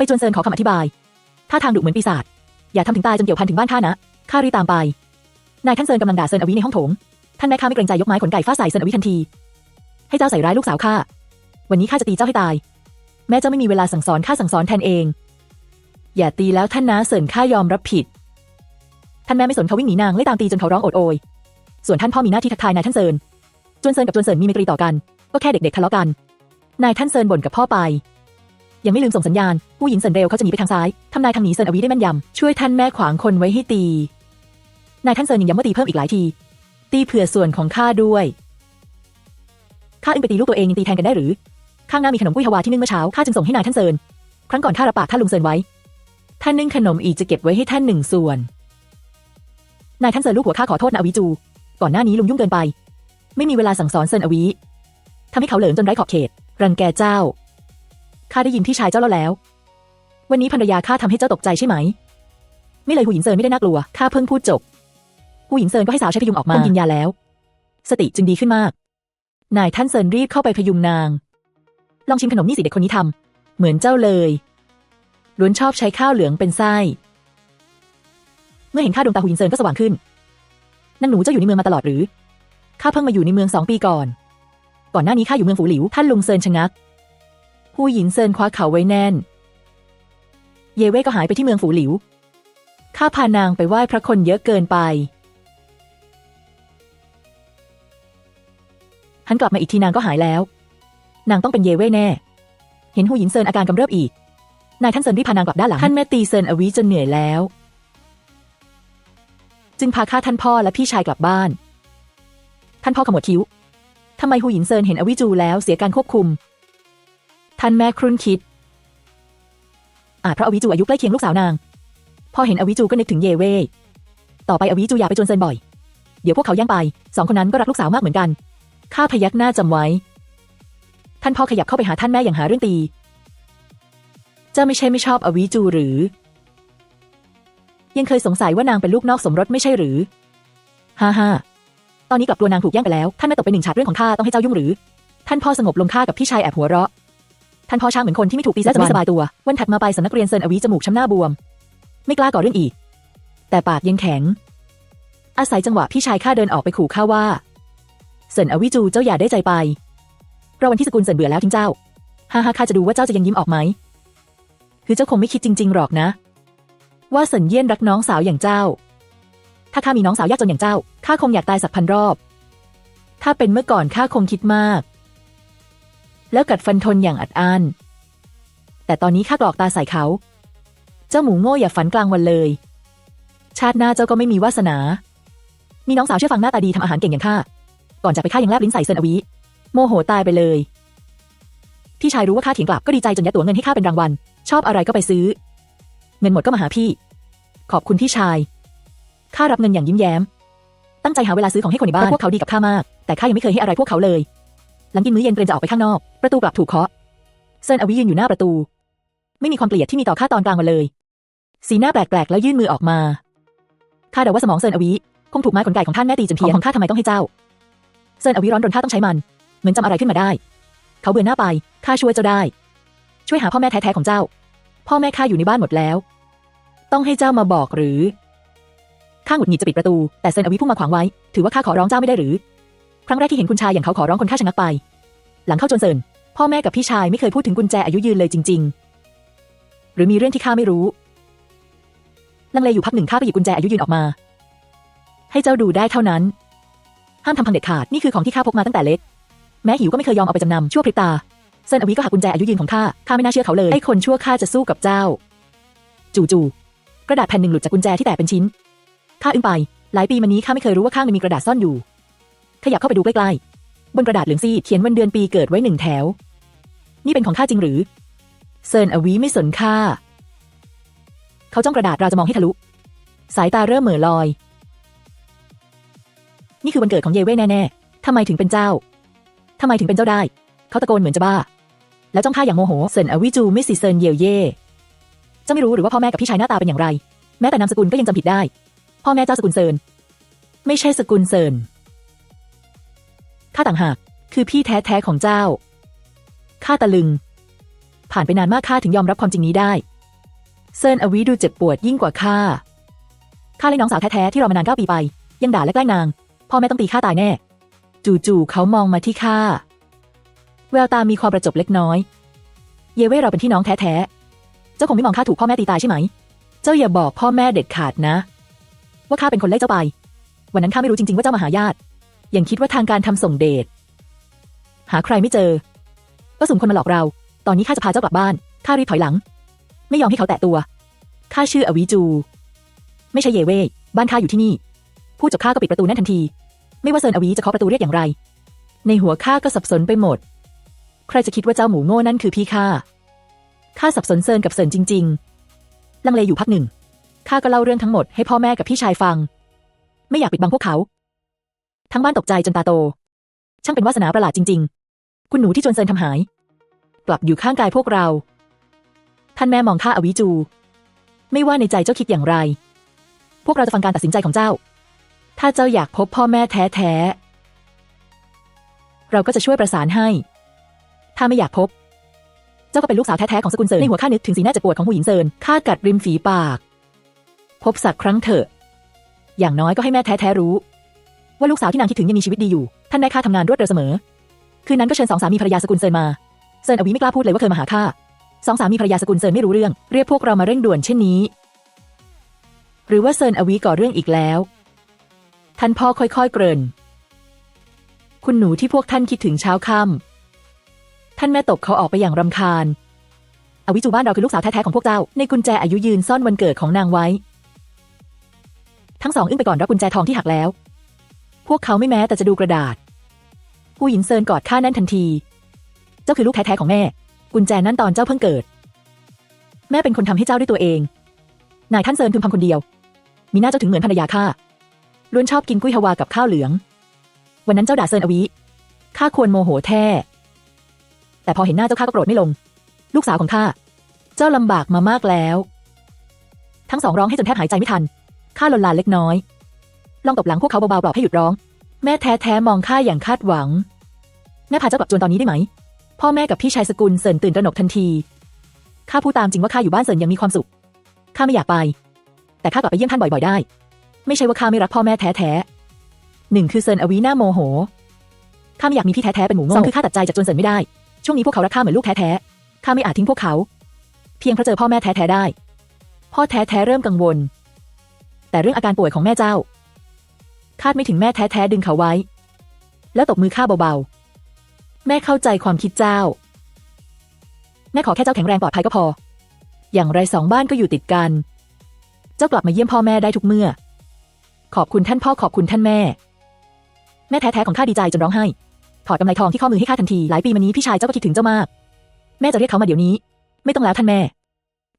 จวนเซินขอคำอธิบายท่าทางดุเหมือนปีศาจอย่าทำถึงตายจนเกี่ยวพันถึงบ้านข้านะข้ารีตามไปนายท่านเซินกำลังด่าเซินอวีในห้องโถงท่านแม่ข้าไม่เกรงใจยกไม้ขนไก่ฟาดใส่เซินอวีทันทีให้เจ้าใส่ร้ายลูกสาวข้าวันนี้ข้าจะตีเจ้าให้ตายแม่เจ้าไม่มีเวลาสั่งสอนข้าสั่งสอนแทนเองอย่าตีแล้วท่านน้าเซินข้ายอมรับผิดท่านแม่ไม่สนเขาวิ่งหนีนางไล่ตามตีจนเขาร้องโอดโอยส่วนท่านพ่อมีหน้าที่ทักทายนายท่านเซินจวนเซินกับจวนเซินมีไมตรีต่อกันก็แค่เด็กๆทะเลาะกันนายท่านเซินบ่นกับพ่อไปยังไม่ลืมส่งสัญญาณผู้หญิงเซินเร็วเขาจะหนีไปทางซ้ายทำนายทางหนีเซินอวีได้แม่นยำช่วยท่านแม่ขวางคนไว้ให้ตีนายท่านเซินยังย้ำว่าตีเพิ่มอีกหลายทีตีเผื่อส่วนของข้าด้วยข้าอึ้งไปตีลูกตัวเองยังตีแทนกันได้หรือข้างหน้ามีขนมกุ้ยฮวาที่นึ่งเมื่อเช้าข้าจึงส่งให้นายท่านเซินครั้งก่อนข้ารับปากท่านลุงเซินไว้ท่านนึ่งขนมอีกจะเก็บไว้ให้ท่าน1 ส่วนนายท่านเซินลูกหัวข้าขอโทษนะอวีจูก่อนหน้านี้ลุงยุ่งเกินไปไม่มีเวลาสั่งสอนเซินอวีทำให้เขาเหลิงจนไร้ขอบเขตรังแกเจ้าข้าได้ยินพี่ชายเจ้าเล่าแล้ววันนี้ภรรยาข้าทำให้เจ้าตกใจใช่ไหมไม่เลยหูหญิงเซินไม่ได้น่ากลัวข้าเพิ่งพูดจบหูหญิงเซินก็ให้สาวใช้พยุงออกมากินยาแล้วสติจึงดีขึ้นมากนายท่านเซินรีบเข้าไปพยุงนางลองชิมขนมนี่สิเด็กคนนี้ทำเหมือนเจ้าเลยล้วนชอบใช้ข้าวเหลืองเป็นไส้เมื่อเห็นข้าดวงตาหูหญิงเซินก็สว่างขึ้นนางหนูเจ้าอยู่ในเมืองมาตลอดหรือข้าเพิ่งมาอยู่ในเมือง2 ปีก่อนหน้านี้ข้าอยู่เมืองฝูหลิวท่านลุงเซินชะงักหูหญินเซินคว้าเขาไว้แน่นเย่เว่ก็หายไปที่เมืองฝูหลิวข้าพานางไปไหว้พระคนเยอะเกินไปหันกลับมาอีกทีนางก็หายแล้วนางต้องเป็นเย่เว่แน่เห็นหูหญินเซินอาการกำเริบอีกนายท่านเซินรีบพานางกลับด้านหลังท่านแม่ตีเซินอวีจนเหนื่อยแล้วจึงพาข้าท่านพ่อและพี่ชายกลับบ้านท่านพ่อขมวดคิ้วทำไมหูหญินเซินเห็นอวิจูแล้วเสียการควบคุมท่านแม่ครุ่นคิดเพราะอวิจูอายุใกล้เคียงลูกสาวนางพอเห็นอวิจูก็นึกถึงเยเว่ต่อไปอวิจูอย่าไปจวนเซินบ่อยเดี๋ยวพวกเขาแย่งไป2 คนนั้นก็รักลูกสาวมากเหมือนกันข้าพยักหน้าจำไว้ท่านพ่อขยับเข้าไปหาท่านแม่อย่างหาเรื่องตี เจ้าไม่ใช่ไม่ชอบอวิจูหรือยังเคยสงสัยว่านางเป็นลูกนอกสมรสไม่ใช่หรือฮ่าฮ่าตอนนี้กลับกลัวนางถูกแย่งไปแล้วท่านไม่ตกเป็นหนึ่งฉาดเรื่องของข้าต้องให้เจ้ายุ่งหรือท่านพ่อสงบลงข้ากับพี่ชายแอบหัวเราะท่านพ่อช่างเหมือนคนที่ไม่ถูกตีและจะไม่สบายตัววันถัดมาไปสำนักเรียนเซินอวิจมูกช้ำหน้าบวมไม่กล้าก่อเรื่องอีกแต่ปากยังแข็งอาศัยจังหวะพี่ชายข้าเดินออกไปขู่ข้าว่าเซินอวิจูเจ้าอย่าได้ใจไปเพราะวันที่สกุลเซินเบื่อแล้วทิ้งเจ้าฮ่าฮ่าข้าจะดูว่าเจ้าจะยังยิ้มออกไหมคือเจ้าคงไม่คิดจริงๆหรอกนะว่าเซินเยี่ยนรักน้องสาวอย่างเจ้าถ้าข้ามีน้องสาวยากจนอย่างเจ้าข้าคงอยากตายสักพันรอบถ้าเป็นเมื่อก่อนข้าคงคิดมากแล้วกัดฟันทนอย่างอัดอั้นแต่ตอนนี้ข้ากรอกตาใส่เขาเจ้าหมูโง่อย่าฝันกลางวันเลยชาติหน้าเจ้าก็ไม่มีวาสนามีน้องสาวเชื่อฟังหน้าตาดีทำอาหารเก่งอย่างข้าก่อนจะไปข้ายังแลบลิ้นใส่เซินอวิโมโหตายไปเลยพี่ชายรู้ว่าข้าเถียงกลับก็ดีใจจนยัดตั๋วเงินให้ข้าเป็นรางวัลชอบอะไรก็ไปซื้อเงินหมดก็มาหาพี่ขอบคุณพี่ชายข้ารับเงินอย่างยิ้มแย้มตั้งใจหาเวลาซื้อของให้คนในบ้านพวกเขาดีกับข้ามากแต่ข้ายังไม่เคยให้อะไรพวกเขาเลยหลังกินมื้อเย็นเตรียมจะออกไปข้างนอกประตูกลับถูกเคาะเซินอวิยืนอยู่หน้าประตูไม่มีความเกลียดที่มีต่อข้าตอนกลางวันเลยสีหน้าแปลกๆแล้วยื่นมือออกมาข้าเดาว่าสมองเซินอวิคงถูกไม้ขนไก่ของท่านแม่ตีจนเพี้ยนของข้าทำไมต้องให้เจ้าเซินอวิร้อนรนข้าต้องใช้มันเหมือนจำอะไรขึ้นมาได้เขาเบือนหน้าไปข้าช่วยเจ้าได้ช่วยหาพ่อแม่แท้ๆของเจ้าพ่อแม่ข้าอยู่ในบ้านหมดแล้วต้องให้เจ้ามาบอกหรือข้าหงุดหงิดจะปิดประตูแต่เซินอวิพุ่งมาขวางไว้ถือว่าข้าขอร้องเจ้าไม่ได้หรือครั้งแรกที่เห็นคุณชายอย่างเขาขอร้องคนข้าชะงักไปหลังเข้าจนเซินพ่อแม่กับพี่ชายไม่เคยพูดถึงกุญแจอายุยืนเลยจริงๆหรือมีเรื่องที่ข้าไม่รู้ลังเลอยู่พักหนึ่งข้าก็หยิบกุญแจอายุยืนออกมาให้เจ้าดูได้เท่านั้นห้ามทำพังเด็ดขาดนี่คือของที่ข้าพกมาตั้งแต่เล็กแม้หิวก็ไม่เคยยอมเอาไปจำนำชั่วพริบตาเซินอวิก็หากุญแจอายุยืนของข้าไม่น่าเชื่อเขาเลยไอ้คนชั่วข้าจะสู้กับเจ้าจู่ๆกระดาษแผ่นหนึ่งหลุดจากกุญแจที่แตกเป็นชิ้นข้าอึ้งไปหลายปีมานี้ข้าไม่เคยรู้ว่าข้างในมีกระดาษซ่อนอยู่ขยับเข้าไปดูใกล้ๆบนกระดาษเหลืองซีดเขียนวันเดือนปีเกิดไว้1 แถวนี่เป็นของข้าจริงหรือเซินอวิไม่สนข้าเขาจ้องกระดาษเราจะมองให้ทะลุสายตาเริ่มเหม่อลอยนี่คือวันเกิดของเยเว่แน่ๆทำไมถึงเป็นเจ้าทำไมถึงเป็นเจ้าได้เขาตะโกนเหมือนจะบ้าแล้วจ้องข้าอย่างโมโหเซินอวิจูไม่สิเซินเยเย่เจ้าไม่รู้หรือว่าพ่อแม่กับพี่ชายหน้าตาเป็นอย่างไรแม้แต่นามสกุลก็ยังจำผิดได้พ่อแม่เจ้าสกุลเซินไม่ใช่สกุลเซินข้าต่างหากคือพี่แท้ๆของเจ้าข้าตะลึงผ่านไปนานมากข้าถึงยอมรับความจริงนี้ได้เซินอวิดูเจ็บปวดยิ่งกว่าข้าเลยน้องสาวแท้ๆที่รอมานาน9 ปีไปยังด่าและแกล้งนางพ่อแม่ต้องตีข้าตายแน่จู่ๆเขามองมาที่ข้าแววตามีความประจบเล็กน้อยเยเว่เราเป็นพี่น้องแท้ๆเจ้าคงไม่มองข้าถูกพ่อแม่ตีตายใช่ไหมเจ้าอย่าบอกพ่อแม่เด็ดขาดนะว่าข้าเป็นคนไล่เจ้าไปวันนั้นข้าไม่รู้จริงๆว่าเจ้ามาหาญาติยังคิดว่าทางการทำส่งเดชหาใครไม่เจอก็สุ่มคนมาหลอกเราตอนนี้ข้าจะพาเจ้ากลับบ้านข้ารีบถอยหลังไม่ยอมให้เขาแตะตัวข้าชื่ออวิจูไม่ใช่เยเว่บ้านข้าอยู่ที่นี่พูดจบข้าก็ปิดประตูแน่นทันทีไม่ว่าเซินอวิจะเคาะประตูเรียกอย่างไรในหัวข้าก็สับสนไปหมดใครจะคิดว่าเจ้าหมูโง่นั่นคือพี่ข้าสับสนเซินกับเซินจริงๆลังเลอยู่พักหนึ่งข้าก็เล่าเรื่องทั้งหมดให้พ่อแม่กับพี่ชายฟังไม่อยากปิดบังพวกเขาทั้งบ้านตกใจจนตาโตช่างเป็นวาสนาประหลาดจริงๆคุณหนูที่จนเซินทำหายกลับอยู่ข้างกายพวกเราท่านแม่มองข้าอวิจูไม่ว่าในใจเจ้าคิดอย่างไรพวกเราจะฟังการตัดสินใจของเจ้าถ้าเจ้าอยากพบพ่อแม่แท้ๆเราก็จะช่วยประสานให้ถ้าไม่อยากพบเจ้าก็เป็นลูกสาวแท้ๆของสกุลเซินในหัวข้านึกถึงสีหน้าเจ็บปวดของหูหญิงเซินข้ากัดริมฝีปากพบสักครั้งเถอะอย่างน้อยก็ให้แม่แท้ๆรู้ว่าลูกสาวที่นางคิดถึงยังมีชีวิตดีอยู่ท่านได้ข้าทำงานรวดเร็วเสมอคืนนั้นก็เชิญ2 สามีภรรยาสกุลเซินมาเซินอวิไม่กล้าพูดเลยว่าเคยมาหาข้า2 สามีภรรยาสกุลเซินไม่รู้เรื่องเรียกพวกเรามาเร่งด่วนเช่นนี้หรือว่าเซินอวิก่อเรื่องอีกแล้วท่านพ่อค่อยๆเกริ่นคุณหนูที่พวกท่านคิดถึงเช้าค่ำท่านแม่ตบเขาออกไปอย่างรำคาญอวิจูบ้านเราคือลูกสาวแท้ๆของพวกเจ้าในกุญแจอายุยืนซ่อนวันเกิดของนางไว้ทั้ง2อึ้งไปก่อนรับกุญแจทองที่หักแล้วพวกเขาไม่แม้แต่จะดูกระดาษผู้หญิงเซินกอดข้าแน่นทันทีเจ้าคือลูกแท้ๆของแม่กุญแจนั้นตอนเจ้าเพิ่งเกิดแม่เป็นคนทำให้เจ้าด้วยตัวเองนายท่านเซินพึมพำคนเดียวมีหน้าเจ้าถึงเหมือนภรรยาข้าล้วนชอบกินกุ้ยฮวากับข้าวเหลืองวันนั้นเจ้าด่าเซินอวิข้าควรโมโหแท้แต่พอเห็นหน้าเจ้าข้าก็โกรธไม่ลงลูกสาวของข้า เจ้าลำบากมามากแล้ว ทั้งสองร้องให้จนแทบหายใจไม่ทันข้าลนลานเล็กน้อยลองตบหลังพวกเขาเบาๆปลอบให้หยุดร้องแม่แท้ๆมองข้าอย่างคาดหวังแม่พาเจ้ากลับจวนตอนนี้ได้ไหมพ่อแม่กับพี่ชายสกุลเซินตื่นตระหนกทันทีข้าพูดตามจริงว่าข้าอยู่บ้านเซินยังมีความสุขข้าไม่อยากไปแต่ข้ากลับไปเยี่ยมท่านบ่อยๆได้ไม่ใช่ว่าข้าไม่รักพ่อแม่แท้ๆหนึ่งคือเซินอวีหน้าโมโหข้าไม่อยากมีพี่แท้ๆเป็นหมูโง่สองคือข้าตัดใจจากจวนเซินไม่ได้ช่วงนี้พวกเขารักข้าเหมือนลูกแท้ๆข้าไม่อาจทิ้งพวกเขาเพียงเพราะเจอพ่อแม่แท้ๆได้พ่อแท้ๆเริ่มกังวลแต่เรื่องอาการป่วยของแม่เจ้าคาดไม่ถึงแม่แท้ๆดึงเขาไว้แล้วตบมือข้าเบาๆแม่เข้าใจความคิดเจ้าแม่ขอแค่เจ้าแข็งแรงปลอดภัยก็พออย่างไรสองบ้านก็อยู่ติดกันเจ้ากลับมาเยี่ยมพ่อแม่ได้ทุกเมื่อขอบคุณท่านพ่อขอบคุณท่านแม่แม่แท้ๆของข้าดีใจจนร้องไห้ถอดกำไลทองที่ข้อมือให้ข้าทันทีหลายปีมานี้พี่ชายเจ้าก็คิดถึงเจ้ามากแม่จะเรียกเขามาเดี๋ยวนี้ไม่ต้องแล้วท่านแม่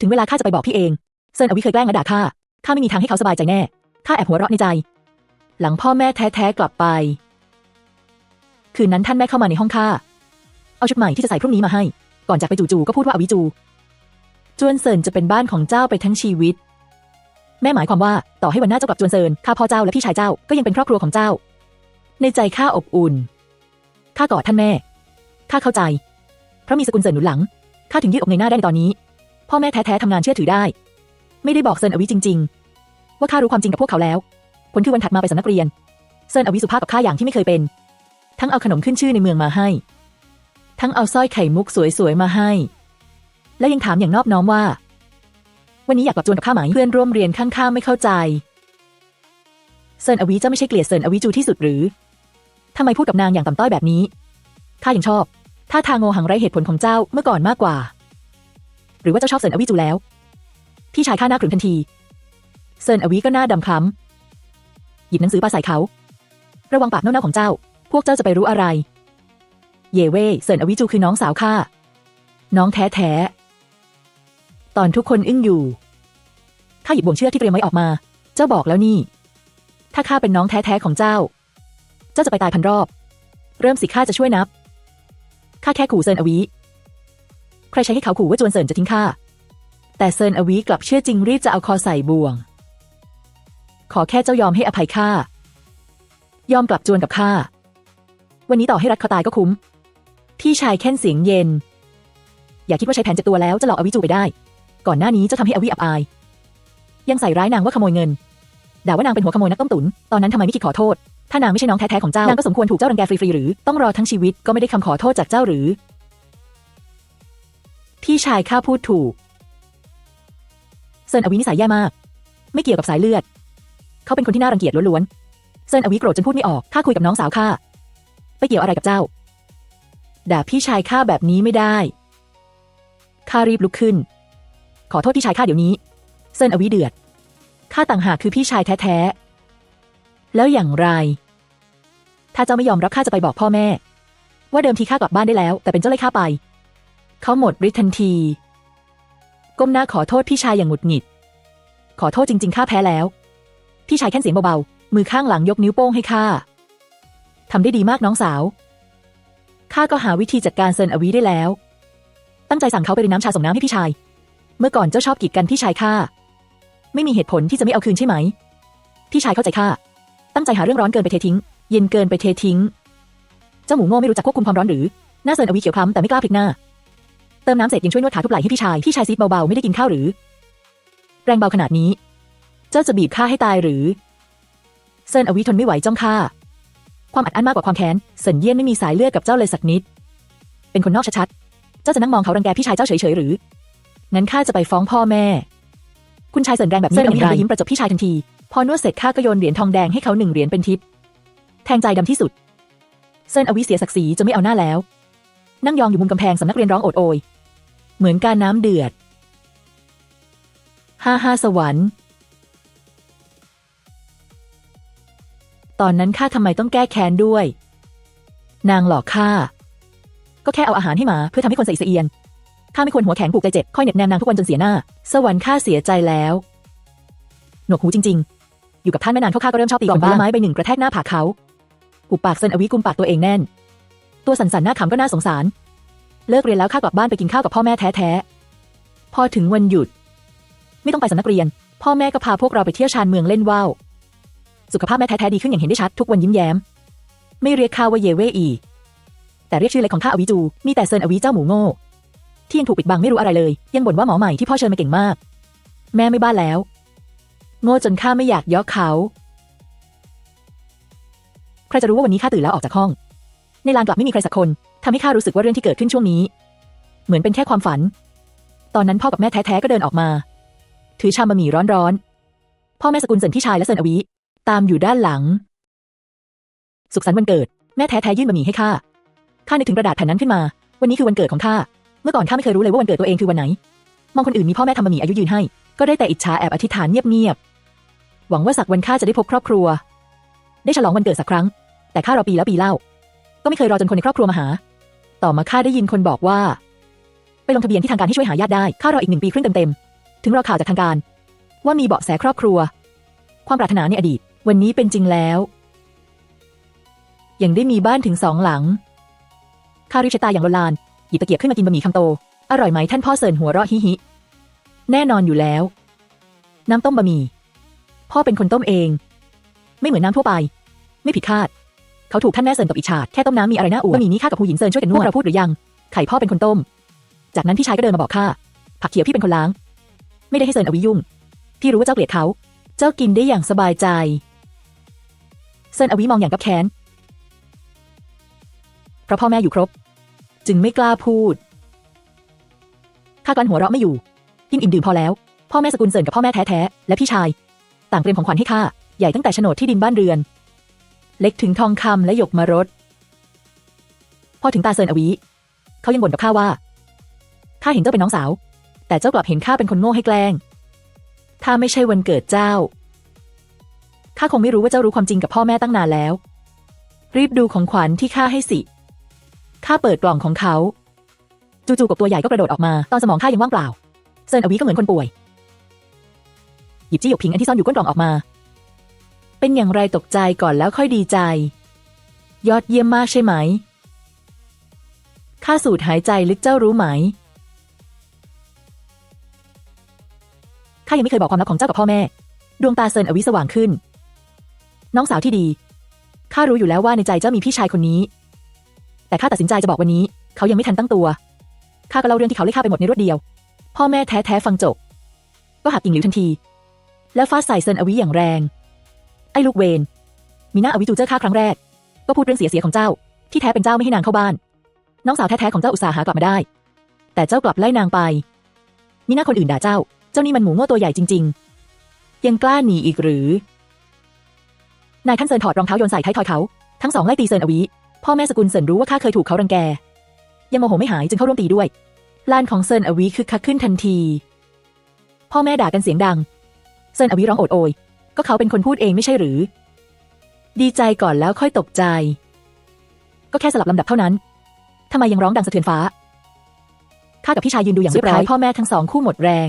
ถึงเวลาข้าจะไปบอกพี่เองเซินอวิเคยแกล้งและด่าข้าไม่มีทางให้เขาสบายใจแน่ข้าแอบหัวเราะในใจหลังพ่อแม่แท้ๆกลับไปคืนนั้นท่านแม่เข้ามาในห้องข้าเอาชุดใหม่ที่จะใส่พรุ่งนี้มาให้ก่อนจากไปจู่ๆก็พูดว่าอวิจูจวนเซินจะเป็นบ้านของเจ้าไปทั้งชีวิตแม่หมายความว่าต่อให้วันหน้าเจ้ากลับจวนเซินข้าพ่อเจ้าและพี่ชายเจ้าก็ยังเป็นครอบครัวของเจ้าในใจข้าอบอุ่นข้ากอดท่านแม่ข้าเข้าใจเพราะมีสกุลเซินหนุนหลังข้าถึงยืดอกในหน้าได้ในตอนนี้พ่อแม่แท้ๆทำงานเชื่อถือได้ไม่ได้บอกเซินอวิจริงๆว่าข้ารู้ความจริงกับพวกเขาแล้วผลคือวันถัดมาไปสำนักเรียนเซินอวิสุภาพกับข้าอย่างที่ไม่เคยเป็นทั้งเอาขนมขึ้นชื่อในเมืองมาให้ทั้งเอาสร้อยไข่มุกสวยๆมาให้และยังถามอย่างนอบน้อมว่าวันนี้อยากกลับจวนกับข้าไหมเพื่อนร่วมเรียนข้างๆไม่เข้าใจเซินอวิเจ้าไม่ใช่เกลียดเซินอวิจูที่สุดหรือทำไมพูดกับนางอย่างต่ำต้อยแบบนี้ข้ายังชอบท่าทางโง่หังไร้เหตุผลของเจ้าเมื่อก่อนมากกว่าหรือว่าเจ้าชอบเซินอวิจูแล้วพี่ชายข้าหน้าขรึมทันทีเซินอวิก็หน้าดำคล้ำหยิบหนังสือปาใส่เขาระวังปากเน่าๆของเจ้าพวกเจ้าจะไปรู้อะไรเย่เว่เซินอวิจูคือน้องสาวข้าน้องแท้ๆตอนทุกคนอึ้งอยู่ข้าหยิบบ่วงเชือกที่เตรียมไว้ออกมาเจ้าบอกแล้วนี่ถ้าข้าเป็นน้องแท้ๆของเจ้าเจ้าจะไปตายพันรอบเริ่มสิข้าจะช่วยนับข้าแค่ขู่เซินอวิใครใช้ให้เขาขู่ว่าจวนเซินจะทิ้งข้าแต่เซินอวิกลับเชื่อจริงรีบจะเอาคอใส่บ่วงขอแค่เจ้ายอมให้อภัยข้ายอมกลับจวนกับข้าวันนี้ต่อให้รัดคอตายก็คุ้มพี่ชายแค่นเสียงเย็นอย่าคิดว่าใช้แผนเจ็บตัวแล้วจะหลอกอวิจูไปได้ก่อนหน้านี้จะทำให้อวิอับอายยังใส่ร้ายนางว่าขโมยเงินด่าว่านางเป็นหัวขโมยนักต้มตุ๋นตอนนั้นทำไมไม่คิดขอโทษถ้านางไม่ใช่น้องแท้ๆของเจ้านางก็สมควรถูกเจ้ารังแกฟรีๆหรือต้องรอทั้งชีวิตก็ไม่ได้คำขอโทษจากเจ้าหรือพี่ชายข้าพูดถูกเซินอวินิสัยแย่มากไม่เกี่ยวกับสายเลือดเขาเป็นคนที่น่ารังเกียจล้วนๆเซินอวิโกรธจนพูดไม่ออกข้าคุยกับน้องสาวข้าไปเกี่ยวอะไรกับเจ้าด่าพี่ชายข้าแบบนี้ไม่ได้ข้ารีบลุกขึ้นขอโทษพี่ชายข้าเดี๋ยวนี้เซินอวิเดือดข้าต่างหากคือพี่ชายแท้ๆแล้วอย่างไรถ้าเจ้าไม่ยอมรับข้าจะไปบอกพ่อแม่ว่าเดิมทีข้ากลับบ้านได้แล้วแต่เป็นเจ้าไล่ข้าไปเขาหมดฤทธิ์ทันทีก้มหน้าขอโทษพี่ชายอย่างหงุดหงิดขอโทษจริงๆข้าแพ้แล้วพี่ชายแค่เสียงเบาๆมือข้างหลังยกนิ้วโป้งให้ข้าทำได้ดีมากน้องสาวข้าก็หาวิธีจัดการเซินอวิได้แล้วตั้งใจสั่งเขาไปรินน้ำชาส่งน้ำให้พี่ชายเมื่อก่อนเจ้าชอบกีดกันพี่ชายข้าไม่มีเหตุผลที่จะไม่เอาคืนใช่ไหมพี่ชายเข้าใจข้าตั้งใจหาเรื่องร้อนเกินไปเททิ้งเย็นเกินไปเททิ้งเจ้าหมูโง่ไม่รู้จักควบคุมความร้อนหรือหน้าเซินอวิเขียวคล้ำแต่ไม่กล้าพลิกหน้าเติมน้ำเสร็จยังช่วยนวดขาทุบไหล่ให้พี่ชายซีดเบาๆไม่ได้กินข้าวหรือแรงเบาขนาดนี้เจ้าจะบีบข้าให้ตายหรือเซินอวิทนไม่ไหวจ้องข้าความอัดอั้นมากกว่าความแค้นเซินเยี่ยนไม่มีสายเลือดกับเจ้าเลยสักนิดเป็นคนนอกชัดๆเจ้าจะนั่งมองเขารังแกพี่ชายเจ้าเฉยๆหรืองั้นข้าจะไปฟ้องพ่อแม่คุณชายเซินแรงแบบนี้เซินอวิยิ้มประจบพี่ชายทันทีพอนวดเสร็จข้าก็โยนเหรียญทองแดงให้เขา1เหรียญเป็นทิปแทงใจดำที่สุดเซินอวิเสียศักดิ์ศรีจะไม่เอาหน้าแล้วนั่งยองอยู่มุมกำแพงสำนักเรียนร้องโอดโอยเหมือนการน้ำเดือด55สวรรค์ตอนนั้นข้าทำไมต้องแก้แค้นด้วยนางหลอกข้าก็แค่เอาอาหารให้หมาเพื่อทำให้คนใส่เสียนข้าไม่ควรหัวแข็งผูกใจเจ็บค่อยเหน็บแนมนางทุกวันจนเสียหน้าสวรรค์ข้าเสียใจแล้วหนวกหูจริงๆอยู่กับท่านไม่นานข้าก็เริ่มชอบตีกล่องผลไม้ไป1กระแทกหน้าผากเขาหุบปากเซินอวิกุมปากตัวเองแน่นตัวสั่นๆหน้าขำก็น่าสงสารเลิกเรียนแล้วข้ากลับบ้านไปกินข้าวกับพ่อแม่แท้ๆ พอถึงวันหยุดไม่ต้องไปสำนักเรียนพ่อแม่ก็พาพวกเราไปเที่ยวชานเมืองเล่นว่าวสุขภาพแม่แท้ๆดีขึ้นอย่างเห็นได้ชัดทุกวันยิ้มแย้มไม่เรียกข้าว่าเยเว่อีแต่เรียกชื่อเล็กของข้าอวิจูมีแต่เซินอวิเจ้าหมูโง่ที่ยังถูกปิดบังไม่รู้อะไรเลยยังบ่นว่าหมอใหม่ที่พ่อเชิญมาเก่งมากแม่ไม่บ้าแล้วโง่จนข้าไม่อยากยกเขาใครจะรู้ว่าวันนี้ข้าตื่นแล้วออกจากห้องในลานกลับไม่มีใครสักคนทำให้ข้ารู้สึกว่าเรื่องที่เกิดขึ้นช่วงนี้เหมือนเป็นแค่ความฝันตอนนั้นพ่อกับแม่แท้ๆก็เดินออกมาถือชามบะหมี่ร้อนๆพ่อแม่สกุลเซินพี่ชายและเซินอวิตามอยู่ด้านหลังสุขสันต์วันเกิดแม่แท้ๆยื่นบะหมี่ให้ข้านึกถึงกระดาษแผ่นนั้นขึ้นมาวันนี้คือวันเกิดของข้าเมื่อก่อนข้าไม่เคยรู้เลยว่าวันเกิดตัวเองคือวันไหนมองคนอื่นมีพ่อแม่ทำบะหมี่อายุยืนให้ก็ได้แต่อิจฉาแอบอธิษฐานเงียบๆหวังว่าสักวันข้าจะได้พบครอบครัวได้ฉลองวันเกิดสักครั้งแต่ข้ารอปีแล้วปีเล่าก็ไม่เคยรอจนคนในครอบครัวมาหาต่อมาข้าได้ยินคนบอกว่าไปลงทะเบียนที่ทางการให้ช่วยหาญาติได้ข้ารออีก1 ปีครึ่งเต็มๆถึงรอข่าวจากทางการว่ามีเบาะแสครอบครัวความปรารถนาในอดีตวันนี้เป็นจริงแล้วยังได้มีบ้านถึง2 หลังข้ารีบใช้ตาอย่างโลลานหยิบตะเกียบขึ้นมากินบะหมี่คำโตอร่อยไหมท่านพ่อเซินหัวเราะฮิฮิแน่นอนอยู่แล้วน้ำต้มบะหมี่พ่อเป็นคนต้มเองไม่เหมือนน้ำทั่วไปไม่ผิดคาดเขาถูกท่านแม่เซินกับอิจฉาแค่ต้มน้ำมีอะไรน่าอวดบะหมี่นี้ข้ากับผู้หญิงเซินช่วยกันนวดเราพูดหรือยังไข่พ่อเป็นคนต้มจากนั้นพี่ชายก็เดินมาบอกข้าผักเขียวพี่เป็นคนล้างไม่ได้ให้เซินเอาวิยุ่งพี่รู้ว่าเจ้าเกลียดเขาเจ้ากินได้อย่างสบายใจเซินอวิมองอย่างกับแค้นเพราะพ่อแม่อยู่ครบจึงไม่กล้าพูดข้ากลั้นหัวเราะไม่อยู่กินอิ่มดื่มพอแล้วพ่อแม่สกุลเซินกับพ่อแม่แท้ๆและพี่ชายต่างเตรียมของขวัญให้ข้าใหญ่ตั้งแต่โฉนดที่ดินบ้านเรือนเล็กถึงทองคำและหยกมารดพอถึงตาเซินอวิเขายังบ่นกับข้าว่าข้าเห็นเจ้าเป็นน้องสาวแต่เจ้ากลับเห็นข้าเป็นคนโง่ให้แกล้งถ้าไม่ใช่วันเกิดเจ้าข้าคงไม่รู้ว่าเจ้ารู้ความจริงกับพ่อแม่ตั้งนานแล้วรีบดูของขวัญที่ข้าให้สิข้าเปิดกล่องของเขาจู่ๆกับตัวใหญ่ก็กระโดดออกมาตอนสมองข้ายังว่างเปล่าเซินอวิก็เหมือนคนป่วยหยิบจี้หยกพิงอันที่ซ่อนอยู่ก้นกล่องออกมาเป็นอย่างไรตกใจก่อนแล้วค่อยดีใจยอดเยี่ยมมากใช่ไหมข้าสูดหายใจลึกเจ้ารู้ไหมข้ายังไม่เคยบอกความลับของเจ้ากับพ่อแม่ดวงตาเซินอวิสว่างขึ้นน้องสาวที่ดีข้ารู้อยู่แล้วว่าในใจเจ้ามีพี่ชายคนนี้แต่ข้าตัดสินใจจะบอกวันนี้เขายังไม่ทันตั้งตัวข้าก็เล่าเรื่องที่เขาเล่าข้าไปหมดในรวดเดียวพ่อแม่แท้ๆฟังจบก็หักกิ่งหลิวทันทีแล้วฟาดใส่เซินอวิอย่างแรงไอ้ลูกเวนมีหน้าอวิจูเจอข้าครั้งแรกก็พูดเรื่องเสียของเจ้าที่แท้เป็นเจ้าไม่ให้นางเข้าบ้านน้องสาวแท้ๆของเจ้าอุตส่าห์หากลับมาได้แต่เจ้ากลับไล่นางไปมีหน้าคนอื่นด่าเจ้านี่มันหมูโง่ตัวใหญ่จริงๆยังกล้าหนีอีกหรือนายท่านเซินถอดรองเท้าโยนใส่ท้ายทอยเขาทั้งสองไล่ตีเซินอวิพ่อแม่สกุลเซินรู้ว่าข้าเคยถูกเขารังแกยังโมโหไม่หายจึงเข้าร่วมตีด้วยลานของเซินอวิคึกคักขึ้นทันทีพ่อแม่ด่ากันเสียงดังเซินอวิร้องโอดโอยก็เขาเป็นคนพูดเองไม่ใช่หรือดีใจก่อนแล้วค่อยตกใจก็แค่สลับลำดับเท่านั้นทำไมยังร้องดังสะเทือนฟ้าข้ากับพี่ชายยืนดูอย่างเรียบร้อยพ่อแม่ทั้งสองคู่หมดแรง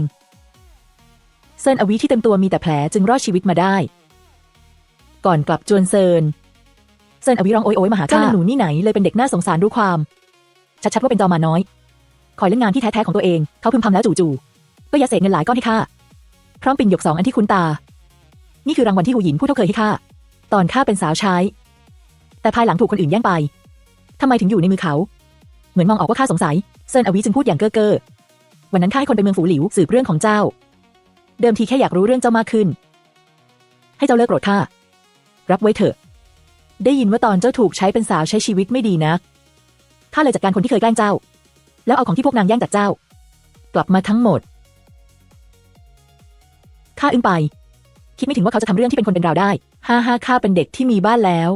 เซินอวิที่เต็มตัวมีแต่แผลจึงรอดชีวิตมาได้ก่อนกลับจวนเซินอวิร้องโอยมาหาข้าเจ้าหนูนี่ไหนเลยเป็นเด็กน่าสงสารรู้ความชัดๆว่าเป็นจอมมารน้อยคอยเล่นงานที่แท้ๆของตัวเองเขาพึมพำแล้วจู่ๆก็ยัดเศษเงินหลายก้อนให้ข้าพร้อมปิ่นหยก2 อันที่คุ้นตานี่คือรางวัลที่หูหยินผู้เท่าเคยให้ข้าตอนข้าเป็นสาวใช้แต่ภายหลังถูกคนอื่นแย่งไปทำไมถึงอยู่ในมือเขาเหมือนมองออกว่าข้าสงสัยเซินอวิจึงพูดอย่างเก้อวันนั้นข้าให้คนไปเมืองฝูหลิวสืบเรื่องของเจ้าเดิมทีแค่อยากรู้เรื่องเจ้ามากขึ้นให้เจ้าเลิกโกรธข้ารับไว้เถอะได้ยินว่าตอนเจ้าถูกใช้เป็นสาวใช้ชีวิตไม่ดีนักข้าเลยจัดการคนที่เคยแกล้งเจ้าแล้วเอาของที่พวกนางแย่งจากเจ้ากลับมาทั้งหมดข้าอึ้งไปคิดไม่ถึงว่าเขาจะทำเรื่องที่เป็นคนเป็นราวได้ข้าเป็นเด็กที่มีบ้านแล้ว